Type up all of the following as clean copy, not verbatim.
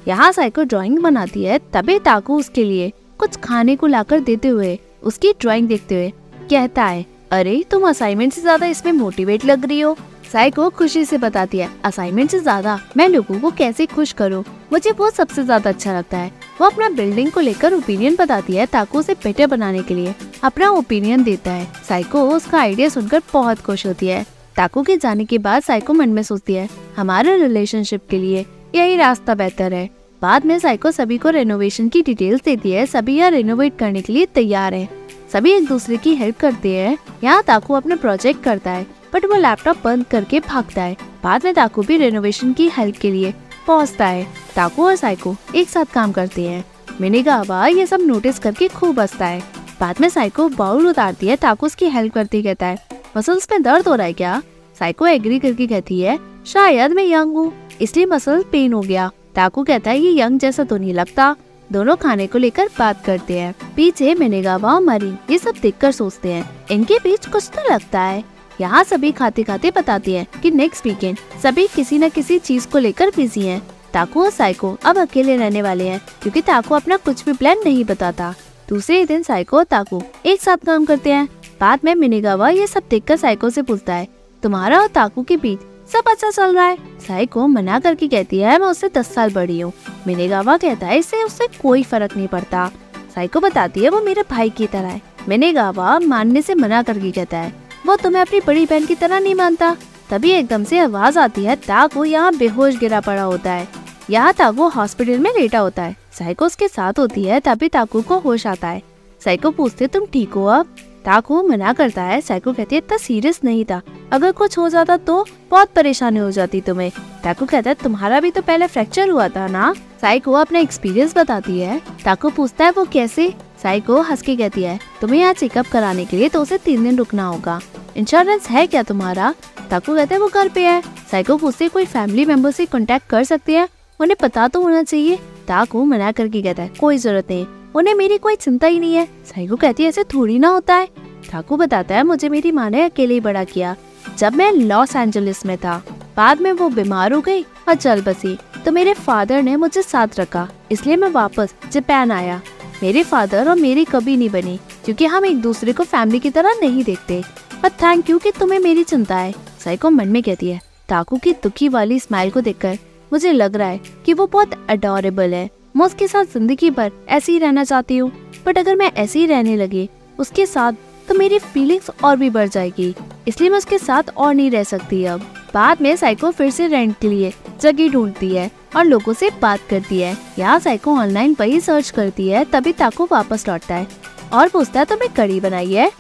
यहाँ psycho drawing बनाती है, तभी ताकू उसके लिए कुछ खाने को लाकर देते हुए उसकी ड्राइंग देखते हुए कहता है, अरे तुम असाइनमेंट से ज्यादा इसमें मोटिवेट लग रही हो। साइको खुशी से बताती है, असाइनमेंट से ज्यादा मैं लोगों को कैसे खुश करूं, मुझे वो सबसे ज्यादा अच्छा लगता है। वो अपना बिल्डिंग को लेकर ओपिनियन बताती है, ताकू उसे बेटर बनाने के लिए अपना ओपिनियन देता है। साइको उसका आइडिया सुनकर बहुत खुश होती है। ताकू के जाने के बाद साइको मन में सोचती है, हमारे रिलेशनशिप के लिए यही रास्ता बेहतर है। बाद में साइको सभी को रेनोवेशन की डिटेल्स देती है। सभी यहाँ रेनोवेट करने के लिए तैयार है। सभी एक दूसरे की हेल्प करते हैं। यहाँ ताकू अपना प्रोजेक्ट करता है, बट वो लैपटॉप बंद करके भागता है। बाद में ताकू भी रेनोवेशन की हेल्प के लिए पहुँचता है। ताकू और साइको एक साथ काम करते हैं। मिनेगावा ये सब नोटिस करके खूब हंसता है। बाद में साइको बाउल उतारती है। ताकू उसकी हेल्प करते कहता है, मसल्स में दर्द हो रहा है क्या? साइको एग्री करके कहती है, शायद मैं यंग हूँ इसलिए मसल पेन हो गया। ताकू कहता है, ये यंग जैसा तो नहीं लगता। दोनों खाने को लेकर बात करते हैं। पीछे मिनेगावा और मरीन ये सब देखकर सोचते हैं, इनके बीच कुछ तो लगता है। यहाँ सभी खाते खाते बताती है कि नेक्स्ट वीकेंड सभी किसी न किसी चीज को लेकर बिजी हैं। ताकू और साइको अब अकेले रहने वाले हैं, क्योंकि ताकू अपना कुछ भी प्लान नहीं बताता। दूसरे दिन साइको और ताकू एक साथ काम करते हैं। बाद में मिनेगावा ये सब देखकर साइको से पूछता है, तुम्हारा और ताकू के बीच सब अच्छा चल रहा है? साइको मना करके कहती है, मैं उससे 10 साल बड़ी हूँ। मिनेगावा कहता है, इससे उससे कोई फर्क नहीं पड़ता। साइको बताती है, वो मेरे भाई की तरह है। मिनेगावा मानने से मना करके कहता है, वो तुम्हें अपनी बड़ी बहन की तरह नहीं मानता। तभी एकदम से आवाज आती है, ताकू यहाँ बेहोश गिरा पड़ा होता है। यहाँ ताकू हॉस्पिटल में लेटा होता है। साइको उसके साथ होती है, तभी ताकू को होश आता है। साइको पूछते, तुम ठीक हो अब? ताकू मना करता है। साइको कहती है, इतना सीरियस नहीं था, अगर कुछ हो जाता तो बहुत परेशानी हो जाती तुम्हें। ताकू कहता है, तुम्हारा भी तो पहले फ्रैक्चर हुआ था ना? साइको अपना एक्सपीरियंस बताती है। ताकू पूछता है, वो कैसे? साइको हंस के कहती है, तुम्हें यहाँ चेकअप कराने के लिए तो उसे 3 दिन रुकना होगा। इंश्योरेंस है क्या तुम्हारा? ताकू कहता है, वो घर पे है। साइको पूछते, कोई फैमिली मेंबर से कांटेक्ट कर सकते हैं? उन्हें पता तो होना चाहिए। ताकू मना करके कहता है, कोई जरूरत नहीं, उन्हें मेरी कोई चिंता ही नहीं है। साइको कहती है, ऐसे थोड़ी ना होता है। ताकू बताता है, मुझे मेरी माँ ने अकेले ही बड़ा किया जब मैं लॉस एंजलिस में था। बाद में वो बीमार हो गई और चल बसी, तो मेरे फादर ने मुझे साथ रखा, इसलिए मैं वापस जापान आया। मेरे फादर और मेरी कभी नहीं बनी, क्योंकि हम एक दूसरे को फैमिली की तरह नहीं देखते। पर थैंक यू कि तुम्हें मेरी चिंता है। साइको मन में कहती है। ताकू की दुखी वाली स्माइल को देखकर मुझे लग रहा है कि वो बहुत अडोरेबल है। मैं उसके साथ जिंदगी भर ऐसे ही रहना चाहती हूँ, बट अगर मैं ऐसे ही रहने लगी उसके साथ तो मेरी फीलिंग्स और भी बढ़ जाएगी, इसलिए मैं उसके साथ और नहीं रह सकती अब। बाद में साइको फिर से रेंट के लिए जगह ढूंढती है और लोगों से बात करती है। यहाँ साइको ऑनलाइन वही सर्च करती है, तभी ताकू वापस लौटता है और पूछता है, तुम्हें कढ़ी बनाई है?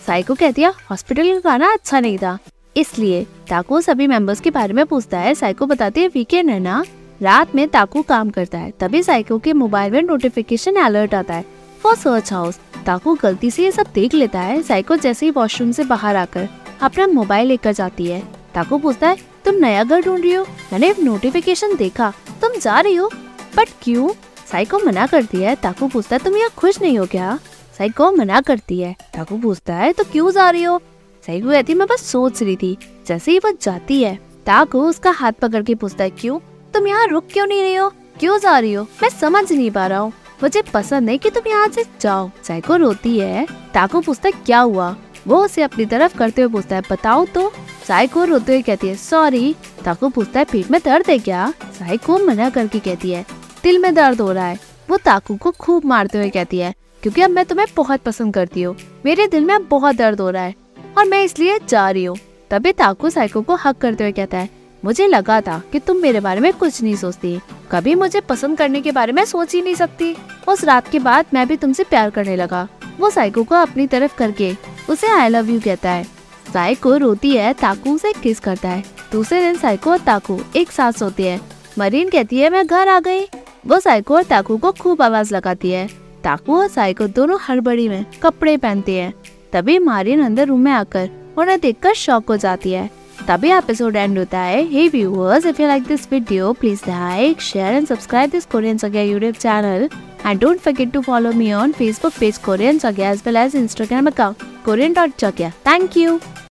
साइको कहती है, हॉस्पिटल का खाना अच्छा नहीं था इसलिए। ताकू सभी मेंबर्स के बारे में पूछता है। साइको बताती है, वीकेंड है ना? रात में ताकू काम करता है, तभी साइको के मोबाइल में नोटिफिकेशन अलर्ट आता है फॉर सर्च हाउस। ताकू गलती से ये सब देख लेता है। साइको जैसे ही वॉशरूम से बाहर आकर अपना मोबाइल लेकर जाती है। ताकू पूछता है, तुम नया घर ढूंढ रही हो? मैंने नोटिफिकेशन देखा, तुम जा रही हो, बट क्यों? साइको मना करती है। ताकू पूछता है, तुम यहाँ खुश नहीं हो क्या? साइको मना करती है। ताकू पूछता है, तो क्यों जा रही हो? साइको कहती है, मैं बस सोच रही थी। जैसे ही वो जाती है, ताकू उसका हाथ पकड़ के पूछता है, क्यों? तुम यहाँ रुक क्यों नहीं रही हो? क्यों जा रही हो? मैं समझ नहीं पा रहा हूँ, मुझे पसंद है कि तुम यहाँ से जाओ। साइको रोती है। ताकू पूछता है, क्या हुआ? वो उसे अपनी तरफ करते हुए पूछता है, बताओ तो। साइको रोते हुए कहती है, सॉरी। ताकू पूछता है, पेट में दर्द है क्या? साइको मना करके कहती है, दिल में दर्द हो रहा है। वो ताकू को खूब मारते हुए कहती है, क्योंकि अब मैं तुम्हें बहुत पसंद करती हूँ, मेरे दिल में अब बहुत दर्द हो रहा है और मैं इसलिए जा रही हूँ। तभी ताकू साइको को हक करते हुए कहता है, मुझे लगा था कि तुम मेरे बारे में कुछ नहीं सोचती, कभी मुझे पसंद करने के बारे में सोच ही नहीं सकती। उस रात के बाद मैं भी तुमसे प्यार करने लगा। वो साइको को अपनी तरफ करके उसे आई लव यू कहता है। साइको रोती है। ताकू उसे किस करता है। दूसरे दिन साइको और ताकू एक साथ सोते हैं। मरीन कहती है, मैं घर आ गई। वो साइको और ताकू को खूब आवाज लगाती है। ताकू और साइको दोनों हड़बड़ी में कपड़े पहनते हैं। तभी मरीन अंदर रूम में आकर उन्हें देखकर शॉक हो जाती है। तभी एपिसोड एंड होता है। Hey viewers, if you like this video, please like, share and subscribe this Korean Saga YouTube channel. And don't forget to follow me on Facebook page Korean Saga as well as Instagram account Korean.Saga. Thank you.